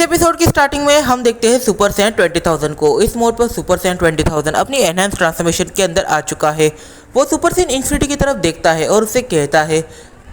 Episode की starting में हम देखते हैं सुपर सैयन 20,000 को। इस मोड पर सुपर सैयन 20,000 अपनी एनहांस ट्रांसफॉर्मेशन के अंदर आ चुका है। वो सुपर सैयन इन्फिनिटी की तरफ देखता है और उसे कहता है,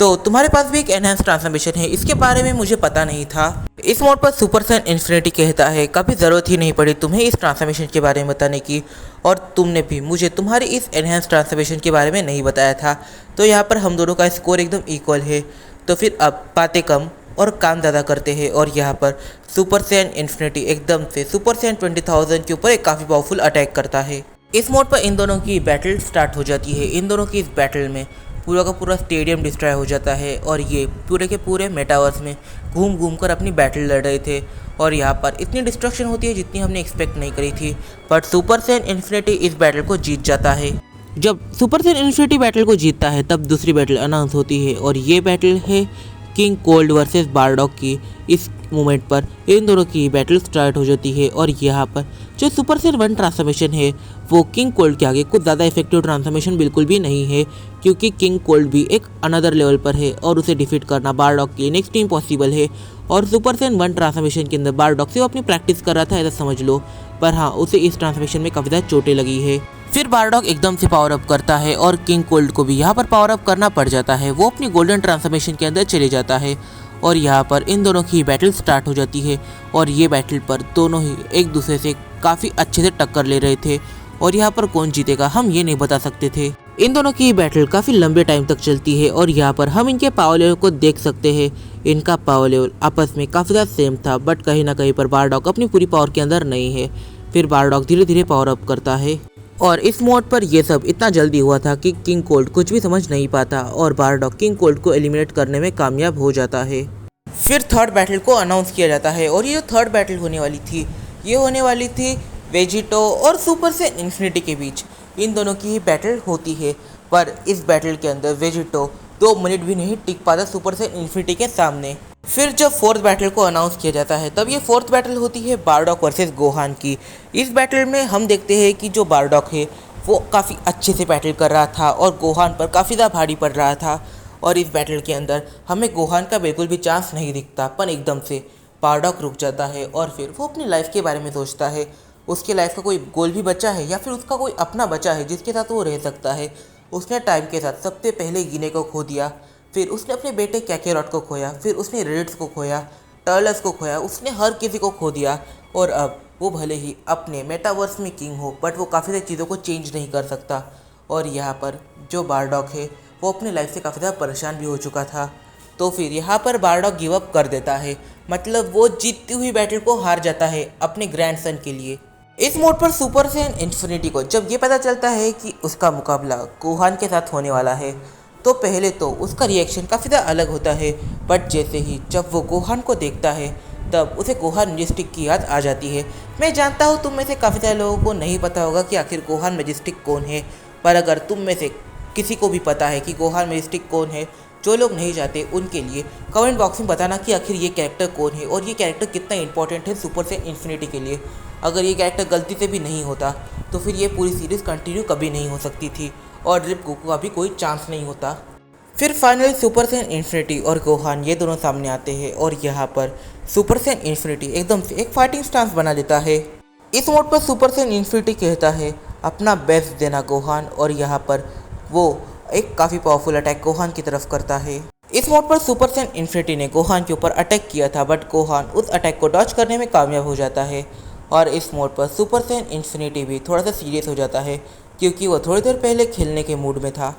तो तुम्हारे पास भी एक एनहांस ट्रांसफॉर्मेशन है, इसके बारे में मुझे पता नहीं था। इस मोड पर सुपर सैयन इन्फिनिटी कहता है, कभी ज़रूरत ही नहीं पड़ी तुम्हें इस ट्रांसफॉर्मेशन के बारे में बताने की, और तुमने भी मुझे तुम्हारी इस एनहांस ट्रांसफॉर्मेशन के बारे में नहीं बताया था। तो यहाँ पर हम दोनों का स्कोर एकदम इक्वल है। तो फिर अब बातें कम और काम ज़्यादा करते हैं। और यहाँ पर सुपर सैयन इन्फिनिटी एकदम से सुपर सैयन 20,000 के ऊपर एक काफ़ी पावरफुल अटैक करता है। इस मोड पर इन दोनों की बैटल स्टार्ट हो जाती है। इन दोनों की इस बैटल में पूरा का पूरा स्टेडियम डिस्ट्रॉय हो जाता है और ये पूरे के पूरे मेटावर्स में घूम घूम कर अपनी बैटल लड़ रहे थे। और यहाँ पर इतनी डिस्ट्रक्शन होती है जितनी हमने एक्सपेक्ट नहीं करी थी, बट सुपर सैयन इन्फिनिटी इस बैटल को जीत जाता है। जब सुपर सैयन इन्फिनिटी बैटल को जीतता है तब दूसरी बैटल अनाउंस होती है और ये बैटल है किंग कोल्ड वर्सेस बारडॉक की। इस मोमेंट पर इन दोनों की बैटल स्टार्ट हो जाती है और यहाँ पर जो सुपर सैयन 1 ट्रांसफॉर्मेशन है वो किंग कोल्ड के आगे कुछ ज़्यादा इफेक्टिव ट्रांसफॉर्मेशन बिल्कुल भी नहीं है, क्योंकि किंग कोल्ड भी एक अनदर लेवल पर है और उसे डिफीट करना बारडॉक के नेक्स्ट इम्पॉसिबल है। और सुपर सैयन 1 ट्रांसफॉर्मेशन के अंदर बारडॉक से वो अपनी प्रैक्टिस कर रहा था, ऐसा समझ लो, पर हाँ उसे इस ट्रांसफॉर्मेशन में काफ़ी ज़्यादा चोटें लगी है। फिर बारडॉक एकदम से पावर अप करता है और किंग कोल्ड को भी यहाँ पर पावर अप करना पड़ जाता है। वो अपनी गोल्डन ट्रांसफॉर्मेशन के अंदर चले जाता है और यहाँ पर इन दोनों की बैटल स्टार्ट हो जाती है। और ये बैटल पर दोनों ही एक दूसरे से काफ़ी अच्छे से टक्कर ले रहे थे और यहाँ पर कौन जीतेगा हम ये नहीं बता सकते थे। इन दोनों की बैटल काफ़ी लंबे टाइम तक चलती है और यहाँ पर हम इनके पावर लेवल को देख सकते हैं। इनका पावर लेवल आपस में काफ़ी ज़्यादा सेम था, बट कहीं ना कहीं पर बारडॉक अपनी पूरी पावर के अंदर नहीं है। फिर बारडॉक धीरे धीरे पावर अप करता है और इस मोड पर यह सब इतना जल्दी हुआ था कि किंग कोल्ड कुछ भी समझ नहीं पाता और बारडॉक किंग कोल्ड को एलिमिनेट करने में कामयाब हो जाता है। फिर थर्ड बैटल को अनाउंस किया जाता है और ये जो थर्ड बैटल होने वाली थी ये होने वाली थी वेजिटो और सुपर सैयन इन्फिनिटी के बीच। इन दोनों की ही बैटल होती है, पर इस बैटल के अंदर वेजिटो 2 मिनट भी नहीं टिक पाता सुपर सैयन इन्फिनिटी के सामने। फिर जब फोर्थ बैटल को अनाउंस किया जाता है तब ये फोर्थ बैटल होती है बारडॉक वर्सेस गोहान की। इस बैटल में हम देखते हैं कि जो बारडॉक है वो काफ़ी अच्छे से बैटल कर रहा था और गोहान पर काफ़ी ज़्यादा भारी पड़ रहा था। और इस बैटल के अंदर हमें गोहान का बिल्कुल भी चांस नहीं दिखता, पर एकदम से बारडॉक रुक जाता है और फिर वो अपनी लाइफ के बारे में सोचता है। उसके लाइफ का कोई गोल भी बचा है या फिर उसका कोई अपना बचा है जिसके साथ वो रह सकता है। उसने टाइम के साथ सबसे पहले गिने को खो दिया, फिर उसने अपने बेटे कैकेरॉट को खोया, फिर उसने रेड्स को खोया, टर्लस को खोया, उसने हर किसी को खो दिया। और अब वो भले ही अपने मेटावर्स में किंग हो, बट वो काफ़ी सारी चीज़ों को चेंज नहीं कर सकता। और यहाँ पर जो बारडॉक है वो अपने लाइफ से काफ़ी ज़्यादा परेशान भी हो चुका था। तो फिर यहाँ पर बारडॉक गिव अप कर देता है, मतलब वो जीतती हुई बैटल को हार जाता है अपने ग्रैंडसन के लिए। इस मोड पर सुपर सैयन इन्फिनिटी को जब ये पता चलता है कि उसका मुकाबला गोहान के साथ होने वाला है तो पहले तो उसका रिएक्शन काफ़ी ज़्यादा अलग होता है, बट जैसे ही जब वो गोहान को देखता है तब उसे गोहान मैजेस्टिक की याद आ जाती है। मैं जानता हूँ तुम में से काफ़ी सारे लोगों को नहीं पता होगा कि आखिर गोहान मैजेस्टिक कौन है, पर अगर तुम में से किसी को भी पता है कि गोहान मैजेस्टिक कौन है, जो लोग नहीं चाहते उनके लिए कमेंट बॉक्स में बताना कि आखिर ये कैरेक्टर कौन है और ये कैरेक्टर कितना इंपॉर्टेंट है सुपर सैयन इन्फिनिटी के लिए। अगर ये कैरेक्टर गलती से भी नहीं होता तो फिर ये पूरी सीरीज़ कंटिन्यू कभी नहीं हो सकती थी और ड्रिप गोकू का भी कोई चांस नहीं होता। फिर फाइनली सुपर सैयन इन्फिनिटी और गोहान ये दोनों सामने आते हैं और यहाँ पर सुपर सैयन इन्फिनिटी एकदम से एक फाइटिंग स्टांस बना लेता है। इस मोड पर सुपर सैयन इन्फिनिटी कहता है अपना बेस्ट देना गोहान, और यहाँ पर वो एक काफ़ी पावरफुल अटैक गोहान की तरफ करता है। इस मोड पर सुपर सैयन इन्फिनिटी ने गोहान के ऊपर अटैक किया था, बट गोहान उस अटैक को डॉज करने में कामयाब हो जाता है। और इस मोड पर सुपर सैयन इन्फिनिटी भी थोड़ा सा सीरियस हो जाता है क्योंकि वो थोड़ी देर पहले खेलने के मूड में था।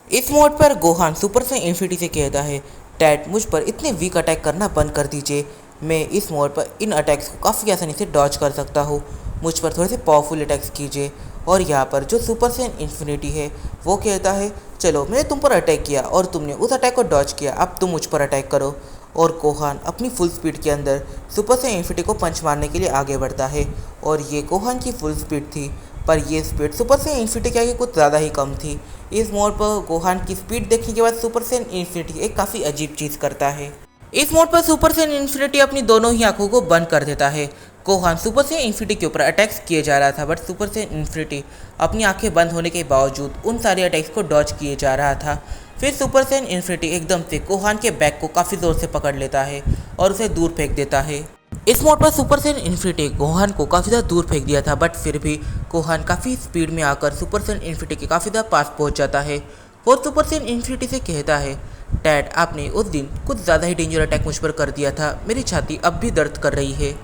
इस मोड पर गोहान सुपर सैयन इन्फिनिटी से कहता है डैड मुझ पर इतने वीक अटैक करना बंद कर दीजिए, मैं इस मोड पर इन अटैक्स को काफ़ी आसानी से डॉज कर सकता हूँ, मुझ पर थोड़े से पावरफुल अटैक्स कीजिए। और यहाँ पर जो सुपर सैयन इन्फिनिटी है वो कहता है चलो मैंने तुम पर अटैक किया और तुमने उस अटैक को डॉज किया, अब तुम मुझ पर अटैक करो। और गोहान अपनी फुल स्पीड के अंदर सुपर सैयन इन्फिनिटी को पंच मारने के लिए आगे बढ़ता है और ये गोहान की फुल स्पीड थी, पर ये स्पीड सुपर सैयन इन्फिनिटी के आगे कुछ ज़्यादा ही कम थी। इस मोड पर गोहान की स्पीड देखने के बाद सुपर सैयन इन्फिनिटी एक काफ़ी अजीब चीज़ करता है। इस मोड पर सुपर सैयन इन्फिनिटी अपनी दोनों ही आंखों को बंद कर देता है। गोहान सुपर सैयन इन्फिनिटी के ऊपर अटैक्स किए जा रहा था, बट सुपर सैयन इन्फिनिटी अपनी आंखें बंद होने के बावजूद उन सारे अटैक्स को डॉज किए जा रहा था। फिर सुपर सैयन इन्फिनिटी एकदम से गोहान के बैक को काफ़ी ज़ोर से पकड़ लेता है और उसे दूर फेंक देता है। इस मोड पर सुपर सेन इन्फिनिटी गोहान को काफ़ी ज़्यादा दूर फेंक दिया था, बट फिर भी गोहान काफ़ी स्पीड में आकर सुपर सेन इन्फिनिटी के काफ़ी ज़्यादा पास पहुंच जाता है। और सुपर सेन इन्फिनिटी से कहता है, डैड आपने उस दिन कुछ ज़्यादा ही डेंजर अटैक मुझ पर कर दिया था, मेरी छाती अब भी दर्द कर रही है।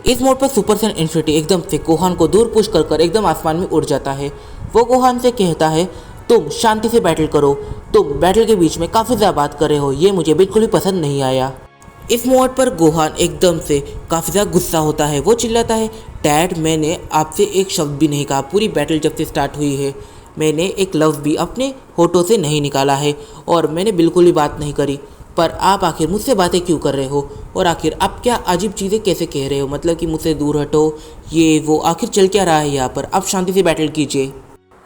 इस मोड पर सुपर सेन इन्फिनिटी एकदम से गोहान को दूर पुश कर एकदम आसमान में उड़ जाता है। वो गोहान से कहता है, तुम शांति से बैटल करो, तुम बैटल के बीच में काफ़ी ज़्यादा बात कर रहे हो, ये मुझे बिल्कुल भी पसंद नहीं आया। इस मोड पर गोहान एकदम से काफ़ी ज़्यादा गुस्सा होता है। वो चिल्लाता है, डैड मैंने आपसे एक शब्द भी नहीं कहा, पूरी बैटल जब से स्टार्ट हुई है मैंने एक लफ्ज़ भी अपने होठों से नहीं निकाला है और मैंने बिल्कुल भी बात नहीं करी, पर आप आखिर मुझसे बातें क्यों कर रहे हो और आखिर आप क्या अजीब चीज़ें कैसे कह रहे हो, मतलब कि मुझसे दूर हटो, ये वो आखिर चल क्या रहा है यहाँ पर, आप शांति से बैटल कीजिए।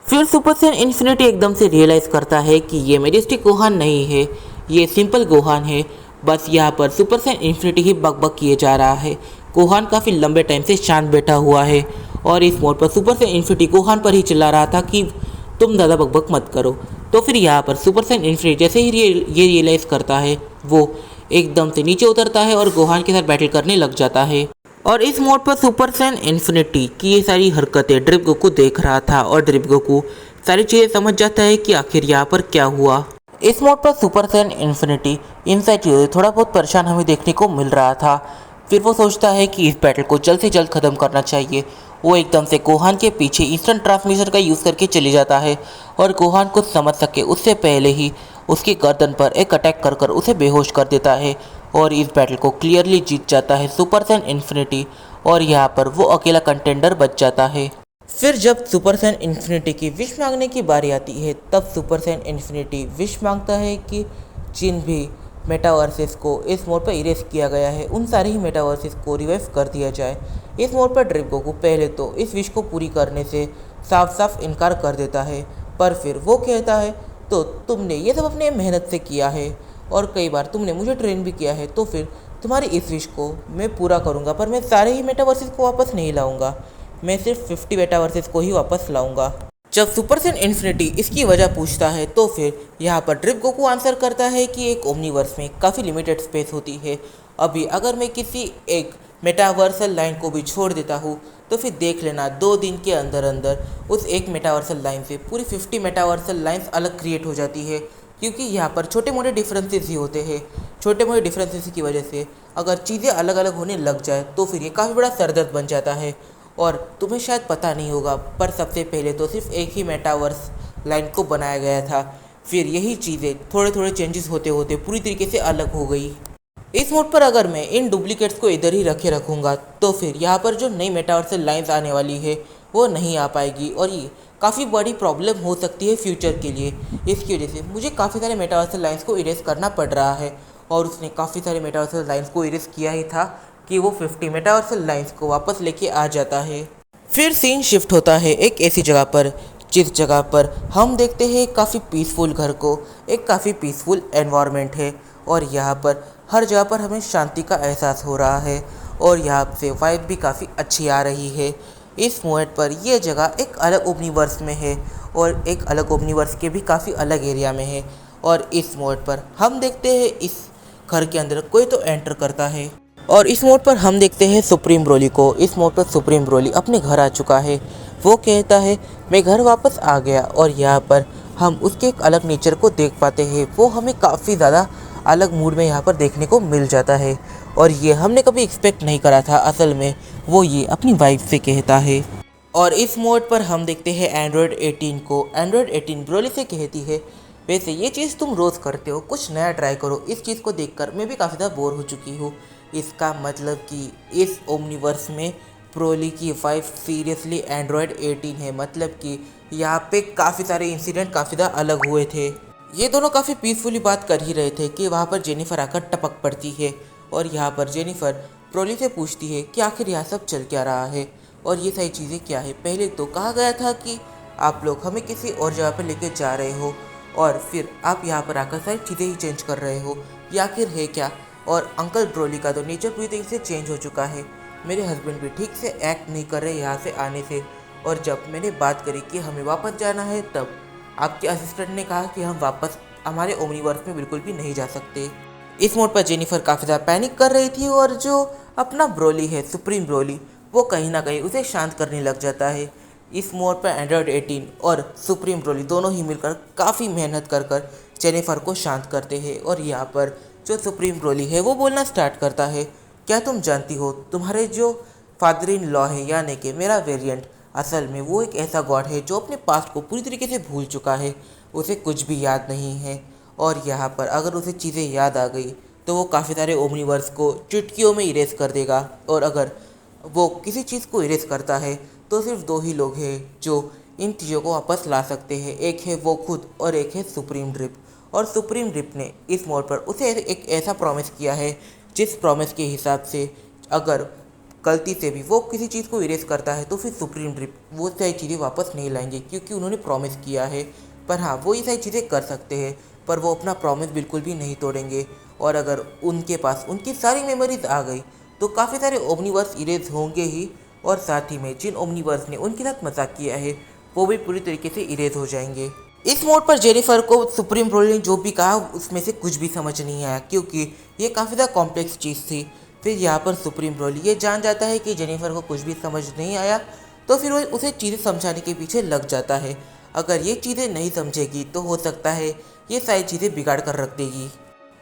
फिर सुपर सेन इन्फिनिटी एकदम से रियलाइज़ करता है कि ये मेजेस्टिक गोहान नहीं है, ये सिंपल गोहान है, बस यहाँ पर सुपर सेन इन्फिनिटी ही बकबक किए जा रहा है। गोहान काफ़ी लंबे टाइम से शांत बैठा हुआ है और इस मोड पर सुपर सेन इन्फिनिटी गोहान पर ही चिल्ला रहा था कि तुम ज़्यादा बकबक मत करो। तो फिर यहाँ पर सुपर सेन इन्फिनिटी जैसे ही ये रियलाइज़ करता है, वो एकदम से नीचे उतरता है और गोहान के साथ बैटल करने लग जाता है। और इस मोड पर सुपर सेन इन्फिनिटी की ये सारी हरकतें ड्रिप गोकू देख रहा था और ड्रिप गोकू सारी चीज़ें समझ जाता है कि आखिर यहाँ पर क्या हुआ। इस मोड पर सुपर सेन इन्फिनिटी इन सारी चीज़ों से थोड़ा बहुत परेशान हमें देखने को मिल रहा था। फिर वो सोचता है कि इस बैटल को जल्द से जल्द ख़त्म करना चाहिए। वो एकदम से गोहान के पीछे ईस्टर्न ट्रांसमिशन का यूज़ करके चले जाता है और गोहान को समझ सके उससे पहले ही उसकी गर्दन पर एक अटैक कर उसे बेहोश कर देता है और इस बैटल को क्लियरली जीत जाता है सुपर सेन इन्फिनिटी और यहाँ पर वो अकेला कंटेंडर बच जाता है। फिर जब सुपर सेन इन्फिनिटी की विश मांगने की बारी आती है, तब सुपर सेन इन्फिनिटी विश मांगता है कि जिन भी मेटावर्सेस को इस मोड पर इरेज किया गया है उन सारे ही मेटावर्सेस को रिवाइव कर दिया जाए। इस मोड पर ड्रिप गोकू पहले तो इस विश को पूरी करने से साफ साफ इनकार कर देता है, पर फिर वो कहता है, तो तुमने ये सब अपने मेहनत से किया है और कई बार तुमने मुझे ट्रेन भी किया है, तो फिर तुम्हारी इस विश को मैं पूरा करूँगा, पर मैं सारे ही मेटावर्सेस को वापस नहीं लाऊंगा, मैं सिर्फ 50 मेटावर्सेस को ही वापस लाऊंगा। जब सुपर सेन इन्फिनिटी इसकी वजह पूछता है, तो फिर यहाँ पर ड्रिप गोकू आंसर करता है कि एक ओमनीवर्स में काफ़ी लिमिटेड स्पेस होती है। अभी अगर मैं किसी एक मेटावर्सल लाइन को भी छोड़ देता हूँ तो फिर देख लेना 2 दिन के अंदर अंदर उस एक मेटावर्सल लाइन से पूरी 50 मेटावर्सल लाइन्स अलग क्रिएट हो जाती है, क्योंकि यहाँ पर छोटे मोटे डिफरेंसेस ही होते हैं। छोटे मोटे डिफरेंसेस की वजह से अगर चीज़ें अलग अलग होने लग जाए तो फिर ये काफ़ी बड़ा सरदर्द बन जाता है। और तुम्हें शायद पता नहीं होगा, पर सबसे पहले तो सिर्फ एक ही मेटावर्स लाइन को बनाया गया था, फिर यही चीज़ें थोड़े थोड़े चेंजेस होते होते पूरी तरीके से अलग हो गई। इस मोड पर अगर मैं इन डुप्लीकेट्स को इधर ही रखे रखूँगा तो फिर यहाँ पर जो नई मेटावर्सल लाइन्स आने वाली है वो नहीं आ पाएगी और ये काफ़ी बड़ी प्रॉब्लम हो सकती है फ्यूचर के लिए। इसकी वजह से मुझे काफ़ी सारे मेटावर्सल लाइन्स को इरेज करना पड़ रहा है और उसने काफ़ी सारे मेटावर्सल लाइन्स को इरेज किया ही था कि वो 50 मेटावर्सल लाइन्स को वापस लेके आ जाता है। फिर सीन शिफ्ट होता है एक ऐसी जगह पर जिस जगह पर हम देखते हैं काफ़ी पीसफुल घर को, एक काफ़ी पीसफुल एनवायरनमेंट है और यहाँ पर हर जगह पर हमें शांति का एहसास हो रहा है और यहाँ से वाइब भी काफ़ी अच्छी आ रही है। इस मोमेंट पर यह जगह एक अलग ओमनीवर्स में है और एक अलग ओमनीवर्स के भी काफ़ी अलग एरिया में है और इस मोड पर हम देखते हैं इस घर के अंदर कोई तो एंटर करता है और इस मोड पर हम देखते हैं सुप्रीम ब्रोली को। इस मोड पर सुप्रीम ब्रोली अपने घर आ चुका है। वो कहता है, मैं घर वापस आ गया और यहाँ पर हम उसके एक अलग नेचर को देख पाते हैं। वो हमें काफ़ी ज़्यादा अलग मूड में यहाँ पर देखने को मिल जाता है और ये हमने कभी एक्सपेक्ट नहीं करा था। असल में वो ये अपनी वाइफ से कहता है। और इस मोड पर हम देखते हैं एंड्रॉयड 18 को। एंड्रॉयड 18 ब्रोली से कहती है, वैसे ये चीज़ तुम रोज़ करते हो, कुछ नया ट्राई करो। इस चीज़ को देखकर मैं भी काफ़ी ज़्यादा बोर हो चुकी हूँ। इसका मतलब कि इस ओमनीवर्स में ब्रोली की वाइफ सीरियसली एंड्रॉयड 18 है, मतलब कि यहाँ पे काफ़ी सारे इंसिडेंट काफ़ी ज़्यादा अलग हुए थे। ये दोनों काफ़ी पीसफुली बात कर ही रहे थे कि वहाँ पर जेनिफर आकर टपक पड़ती है और यहाँ पर जेनिफर ब्रोली से पूछती है कि आखिर यहाँ सब चल क्या रहा है और ये सारी चीज़ें क्या है। पहले तो कहा गया था कि आप लोग हमें किसी और जगह पर लेके जा रहे हो और फिर आप यहाँ पर आकर सारी चीज़ें ही चेंज कर रहे हो, ये आखिर है क्या। और अंकल ब्रोली का तो नेचर पूरी तरीके से चेंज हो चुका है। मेरे हस्बैंड भी ठीक से एक्ट नहीं कर रहे यहाँ से आने से, और जब मैंने बात करी कि हमें वापस जाना है तब आपके असिस्टेंट ने कहा कि हम वापस हमारे ओमनीवर्स में बिल्कुल भी नहीं जा सकते। इस मोड पर जेनिफर काफ़ी ज़्यादा पैनिक कर रही थी और जो अपना ब्रोली है सुप्रीम ब्रोली, वो कहीं ना कहीं उसे शांत करने लग जाता है। इस मोड़ पर एंड्रॉयड 18 और सुप्रीम ब्रोली दोनों ही मिलकर काफ़ी मेहनत कर जेनिफर को शांत करते हैं। और यहाँ पर जो सुप्रीम ब्रोली है वो बोलना स्टार्ट करता है, क्या तुम जानती हो तुम्हारे जो फादर इन लॉ है यानी कि मेरा वेरिएंट, असल में वो एक ऐसा गॉड है जो अपने पास्ट को पूरी तरीके से भूल चुका है, उसे कुछ भी याद नहीं है। और यहाँ पर अगर उसे चीज़ें याद आ गई तो वो काफ़ी सारे ओमनीवर्स को चुटकियों में इरेज कर देगा। और अगर वो किसी चीज़ को इरेज करता है तो सिर्फ दो ही लोग हैं जो इन चीज़ों को वापस ला सकते हैं, एक है वो खुद और एक है सुप्रीम ड्रिप। और सुप्रीम ड्रिप ने इस मोड़ पर उसे एक ऐसा प्रॉमिस किया है जिस प्रॉमिस के हिसाब से अगर गलती से भी वो किसी चीज़ को इरेज करता है तो फिर सुप्रीम ड्रिप वो सारी चीज़ें वापस नहीं लाएंगे, क्योंकि उन्होंने प्रॉमिस किया है। पर हाँ, वो ये सारी चीज़ें कर सकते हैं पर वो अपना प्रॉमिस बिल्कुल भी नहीं तोड़ेंगे। और अगर उनके पास उनकी सारी मेमोरीज आ गई तो काफ़ी सारे ओमनीवर्स इरेज होंगे ही, और साथ ही में जिन ओमनीवर्स ने उनके साथ मजाक किया है वो भी पूरी तरीके से इरेज हो जाएंगे। इस मोड पर जेनिफर को सुप्रीम ब्रोली ने जो भी कहा उसमें से कुछ भी समझ नहीं आया, क्योंकि ये काफ़ी ज़्यादा कॉम्प्लेक्स चीज़ थी। फिर यहाँ पर सुप्रीम ब्रोली ये जान जाता है कि जेनिफर को कुछ भी समझ नहीं आया, तो फिर वो उसे चीज़ें समझाने के पीछे लग जाता है। अगर ये चीज़ें नहीं समझेगी तो हो सकता है ये सारी चीज़ें बिगाड़ कर रख देगी।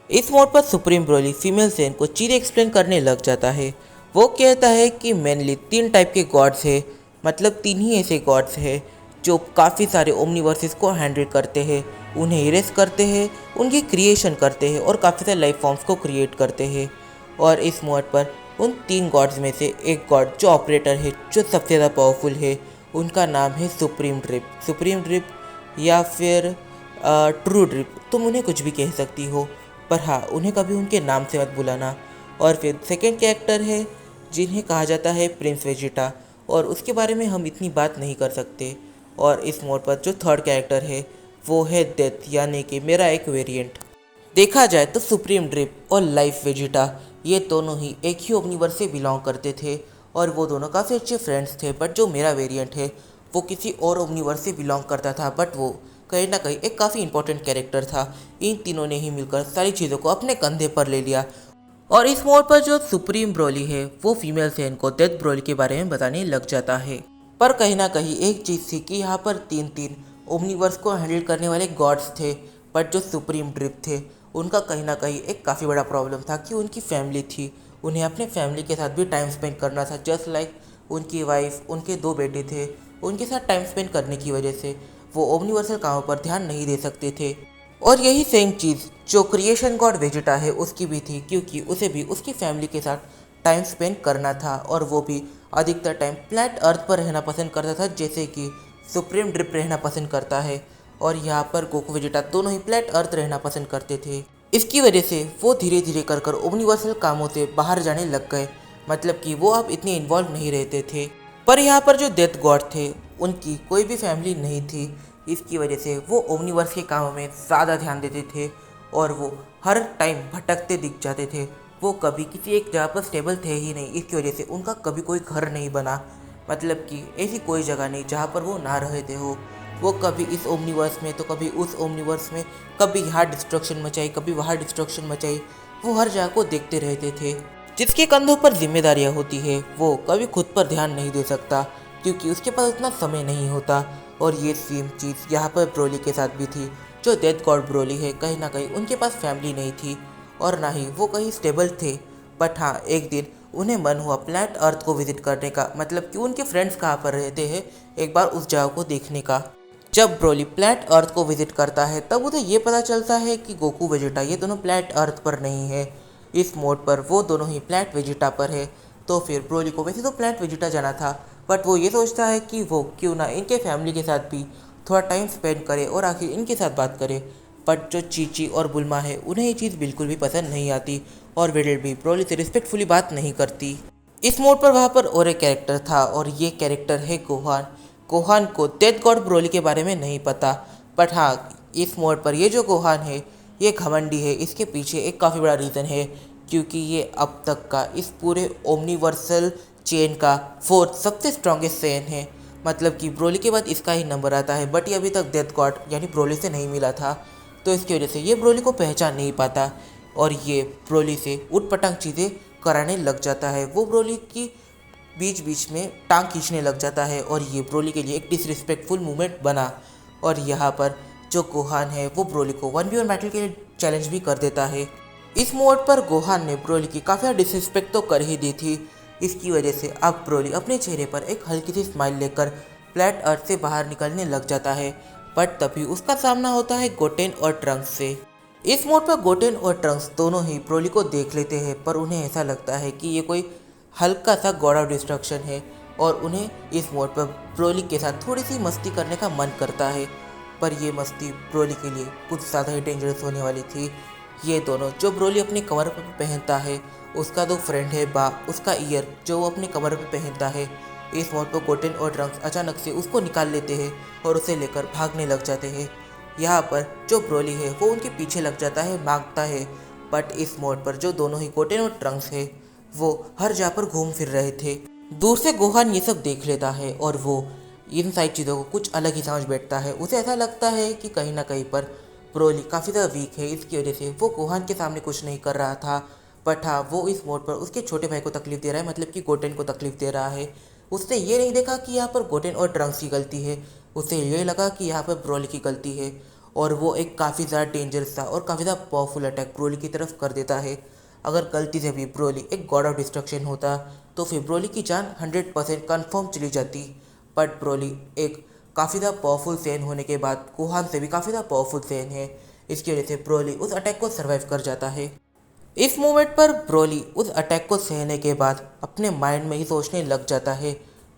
इस मोड पर सुप्रीम ब्रोली फीमेल सेन को चीज़ें एक्सप्लेन करने लग जाता है। वो कहता है कि मेनली 3 टाइप के गॉड्स हैं, मतलब 3 ही ऐसे गॉड्स हैं जो काफ़ी सारे ओमनीवर्सेस को हैंडल करते हैं, उन्हें इरेज करते हैं, उनकी क्रिएशन करते हैं और काफ़ी सारे लाइफ फॉर्म्स को क्रिएट करते हैं। और इस मोड पर उन 3 गॉड्स में से एक गॉड जो ऑपरेटर है, जो सबसे ज़्यादा पावरफुल है, उनका नाम है सुप्रीम ड्रिप। सुप्रीम ड्रिप या फिर ट्रू ड्रिप, तुम उन्हें कुछ भी कह सकती हो, पर हाँ उन्हें कभी उनके नाम से मत बुलाना। और फिर सेकेंड कैरेक्टर है जिन्हें कहा जाता है प्रिंस वेजिटा, और उसके बारे में हम इतनी बात नहीं कर सकते। और इस मोड पर जो थर्ड कैरेक्टर है वो है डेथ, यानी कि मेरा एक वेरिएंट। देखा जाए तो सुप्रीम ड्रिप और लाइफ वेजिटा ये दोनों ही एक ही ओमनीवर्स से बिलोंग करते थे और वो दोनों काफ़ी अच्छे फ्रेंड्स थे। बट जो मेरा वेरिएंट है वो किसी और ओमनीवर्स से बिलोंग करता था, बट वो कहीं ना कहीं एक काफ़ी इंपॉर्टेंट कैरेक्टर था। इन तीनों ने ही मिलकर सारी चीज़ों को अपने कंधे पर ले लिया। और इस मोड पर जो सुप्रीम ब्रोली है वो फीमेल सेन को डेथ ब्रोली के बारे में बताने लग जाता है। पर कहीं ना कहीं एक चीज़ थी कि यहाँ पर 3 ओमनीवर्स को हैंडल करने वाले गॉड्स थे, बट जो सुप्रीम ड्रिप थे उनका कहीं ना कहीं एक काफ़ी बड़ा प्रॉब्लम था कि उनकी फैमिली थी, उन्हें अपने फैमिली के साथ भी टाइम स्पेंड करना था। जस्ट लाइक उनकी वाइफ, उनके 2 बेटे थे, उनके साथ टाइम स्पेंड करने की वजह से वो ओमनीवर्सल कामों पर ध्यान नहीं दे सकते थे। और यही सेम चीज़ जो क्रिएशन गॉड वेजिटा है उसकी भी थी, क्योंकि उसे भी उसकी फैमिली के साथ टाइम स्पेंड करना था और वो भी अधिकतर टाइम प्लैनेट अर्थ पर रहना पसंद करता था, जैसे कि सुप्रीम ड्रिप रहना पसंद करता है। और यहाँ पर गोकू वेजिटा दोनों ही प्लैनेट अर्थ रहना पसंद करते थे। इसकी वजह से वो धीरे धीरे कर ओमनीवर्सल कामों से बाहर जाने लग गए, मतलब कि वो अब इतने इन्वॉल्व नहीं रहते थे। पर यहाँ पर जो डेथ गॉड थे उनकी कोई भी फैमिली नहीं थी, इसकी वजह से वो ओमनीवर्स के कामों में ज़्यादा ध्यान देते थे और वो हर टाइम भटकते दिख जाते थे। वो कभी किसी एक जगह पर स्टेबल थे ही नहीं, इसकी वजह से उनका कभी कोई घर नहीं बना, मतलब कि ऐसी कोई जगह नहीं जहाँ पर वो ना रहते हो। वो कभी इस ओमनीवर्स में तो कभी उस ओमनीवर्स में, कभी यहाँ डिस्ट्रक्शन मचाई कभी वहाँ डिस्ट्रक्शन मचाई, वो हर जगह को देखते रहते थे। जिसके कंधों पर जिम्मेदारियाँ होती है वो कभी खुद पर ध्यान नहीं दे सकता, क्योंकि उसके पास उतना समय नहीं होता। और ये सेम चीज़ यहाँ पर ब्रोली के साथ भी थी। जो डेथ गॉड ब्रोली है कहीं ना कहीं उनके पास फैमिली नहीं थी और ना ही वो कहीं स्टेबल थे। बट हाँ, एक दिन उन्हें मन हुआ प्लैनेट अर्थ को विजिट करने का, मतलब कि उनके फ्रेंड्स कहाँ पर रहते हैं, एक बार उस जगह को देखने का। जब ब्रोली प्लैनेट अर्थ को विजिट करता है तब उसे ये पता चलता है कि गोकू वेजिटा ये दोनों प्लैनेट अर्थ पर नहीं है। इस मोड पर वो दोनों ही प्लैनेट वेजिटा पर है। तो फिर ब्रोली को वैसे तो प्लैनेट वेजिटा जाना था, बट वो ये सोचता है कि वो क्यों ना इनके फैमिली के साथ भी थोड़ा टाइम स्पेंड करे और आखिर इनके साथ बात करे। बट जो चीची और बुल्मा है उन्हें ये चीज़ बिल्कुल भी पसंद नहीं आती और वेडेल भी ब्रोली से रिस्पेक्टफुली बात नहीं करती। इस मोड पर वहाँ पर और एक कैरेक्टर था और ये कैरेक्टर है गोहान। गोहान को डेथ गॉड ब्रोली के बारे में नहीं पता, बट हाँ इस मोड पर ये जो गोहान है ये घमंडी है। इसके पीछे एक काफ़ी बड़ा रीज़न है, क्योंकि ये अब तक का इस पूरे ओमनीवर्सल चेन का 4th सबसे स्ट्रॉन्गेस्ट सेन है, मतलब कि ब्रोली के बाद इसका ही नंबर आता है। बट ये अभी तक डेथ गॉड यानी ब्रोली से नहीं मिला था, तो इसकी वजह से ये ब्रोली को पहचान नहीं पाता और ये ब्रोली से उटपटांग चीज़ें कराने लग जाता है। वो ब्रोली की बीच बीच में टांग खींचने लग जाता है और ये ब्रोली के लिए एक डिसरिस्पेक्टफुल मूवमेंट बना। और यहाँ पर जो गोहान है वो ब्रोली को 1v1 बैटल के लिए चैलेंज भी कर देता है। इस मोड पर गोहान ने ब्रोली की काफ़ी डिसरिस्पेक्ट तो कर ही दी थी। इसकी वजह से अब ब्रोली अपने चेहरे पर एक हल्की सी स्माइल लेकर प्लेनेट अर्थ से बाहर निकलने लग जाता है। बट तभी उसका सामना होता है गोटेन और ट्रंक्स से। इस मोड पर गोटेन और ट्रंक्स दोनों ही ब्रोली को देख लेते हैं, पर उन्हें ऐसा लगता है कि ये कोई हल्का सा गॉड ऑफ डिस्ट्रक्शन है और उन्हें इस मोड पर ब्रोली के साथ थोड़ी सी मस्ती करने का मन करता है। पर ये मस्ती ब्रोली के लिए कुछ ज़्यादा ही डेंजरस होने वाली थी। ये दोनों जो ब्रोली अपने कमर पर पहनता है, उसका दो फ्रेंड है बा, उसका ईयर जो वो अपने कमर पर पहनता है, इस मोड पर गोटेन और ट्रंक्स अचानक से उसको निकाल लेते हैं और उसे लेकर भागने लग जाते हैं। यहाँ पर जो ब्रोली है वो उनके पीछे लग जाता है, भागता है। बट इस मोड पर जो दोनों ही गोटेन और ट्रंक्स है वो हर जगह पर घूम फिर रहे थे। दूर से गोहान ये सब देख लेता है और वो इन सारी चीज़ों को कुछ अलग ही समझ बैठता है। उसे ऐसा लगता है कि कहीं ना कहीं पर ब्रोली काफ़ी ज़्यादा वीक है, इसकी वजह से वो गोहान के सामने कुछ नहीं कर रहा था। बट हाँ, वो इस मोड पर उसके छोटे भाई को तकलीफ दे रहा है, मतलब कि गोटेन को तकलीफ दे रहा है। उसने ये नहीं देखा कि यहाँ पर गोटेन और ट्रंक्स की गलती है, उसे ये लगा कि यहाँ पर ब्रोली की गलती है और वो एक काफ़ी ज़्यादा डेंजरस था और काफ़ी ज़्यादा पावरफुल अटैक ब्रोली की तरफ कर देता है। अगर गलती से भी ब्रोली एक गॉड ऑफ डिस्ट्रक्शन होता तो फिर ब्रोली की जान 100% कन्फर्म चली जाती। बट ब्रोली एक काफ़ी ज़्यादा पावरफुल सेन होने के बाद गोहान से भी काफ़ी ज़्यादा पावरफुल सेन है, इसकी वजह से ब्रोली उस अटैक को सर्वाइव कर जाता है। इस मोमेंट पर ब्रोली उस अटैक को सहने के बाद अपने माइंड में ही सोचने लग जाता है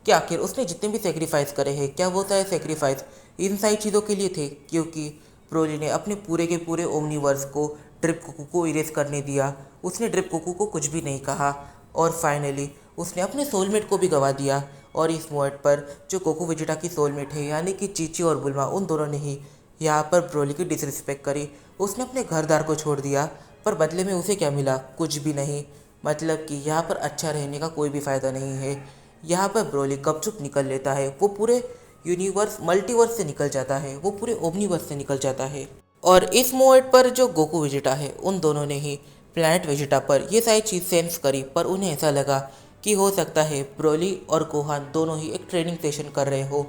कि आखिर उसने जितने भी सेक्रीफाइस करे हैं, क्या वो सारे सेक्रीफाइस इन सारी चीज़ों के लिए थे, क्योंकि ब्रोली ने अपने पूरे के पूरे ओमनीवर्स को ड्रिप कुकू को इरेज करने दिया। उसने ड्रिप कुकू को कुछ भी नहीं कहा और फाइनली उसने अपने सोलमेट को भी गवा दिया। और इस मोमेंट पर जो गोकू वेजिटा की सोलमेट है यानी कि चीची और बुल्मा, उन दोनों ने ही यहाँ पर ब्रोली की डिसरिस्पेक्ट करी। उसने अपने घरदार को छोड़ दिया, पर बदले में उसे क्या मिला? कुछ भी नहीं। मतलब कि यहाँ पर अच्छा रहने का कोई भी फ़ायदा नहीं है। यहाँ पर ब्रोली गपचुप निकल लेता है, वो पूरे यूनिवर्स मल्टीवर्स से निकल जाता है, वो पूरे ओमनीवर्स से निकल जाता है। और इस मोमेंट पर जो गोकू वेजिटा है उन दोनों ने ही प्लैनेट वेजिटा पर ये सारी चीज़ सेंस करी, पर उन्हें ऐसा लगा कि हो सकता है ब्रोली और गोहान दोनों ही एक ट्रेनिंग सेशन कर रहे हो,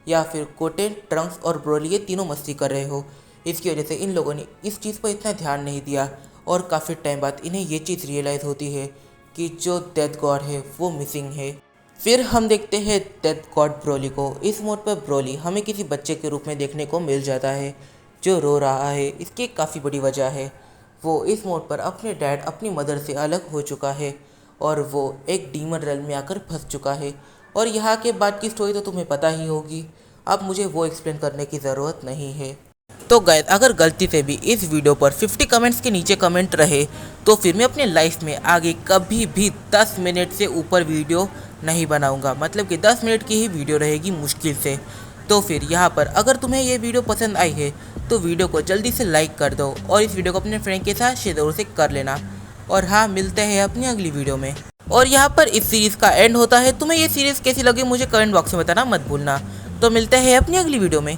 या फिर गोटेन, ट्रंक्स और ब्रोली ये तीनों मस्ती कर रहे हो। इसकी वजह से इन लोगों ने इस चीज़ पर इतना ध्यान नहीं दिया और काफ़ी टाइम बाद इन्हें ये चीज़ रियलाइज़ होती है कि जो डेथ गॉड है वो मिसिंग है। फिर हम देखते हैं डेथ गॉड ब्रोली को। इस मोड पर ब्रोली हमें किसी बच्चे के रूप में देखने को मिल जाता है जो रो रहा है। इसकी काफ़ी बड़ी वजह है, वो इस मोड पर अपने डैड अपनी मदर से अलग हो चुका है और वो एक डीमन रेल में आकर फंस चुका है। और यहाँ के बाद की स्टोरी तो तुम्हें पता ही होगी, अब मुझे वो एक्सप्लेन करने की ज़रूरत नहीं है। तो गाइस, अगर गलती से भी इस वीडियो पर 50 कमेंट्स के नीचे कमेंट रहे तो फिर मैं अपने लाइफ में आगे कभी भी 10 मिनट से ऊपर वीडियो नहीं बनाऊंगा, मतलब कि 10 मिनट की ही वीडियो रहेगी मुश्किल से। तो फिर यहाँ पर अगर तुम्हें ये वीडियो पसंद आई है तो वीडियो को जल्दी से लाइक कर दो और इस वीडियो को अपने फ्रेंड के साथ शेयर जरूर से कर लेना। और हाँ, मिलते हैं अपनी अगली वीडियो में। और यहाँ पर इस सीरीज़ का एंड होता है। तुम्हें ये सीरीज़ कैसी लगी मुझे कमेंट बॉक्स में बताना मत भूलना। तो मिलते हैं अपनी अगली वीडियो में।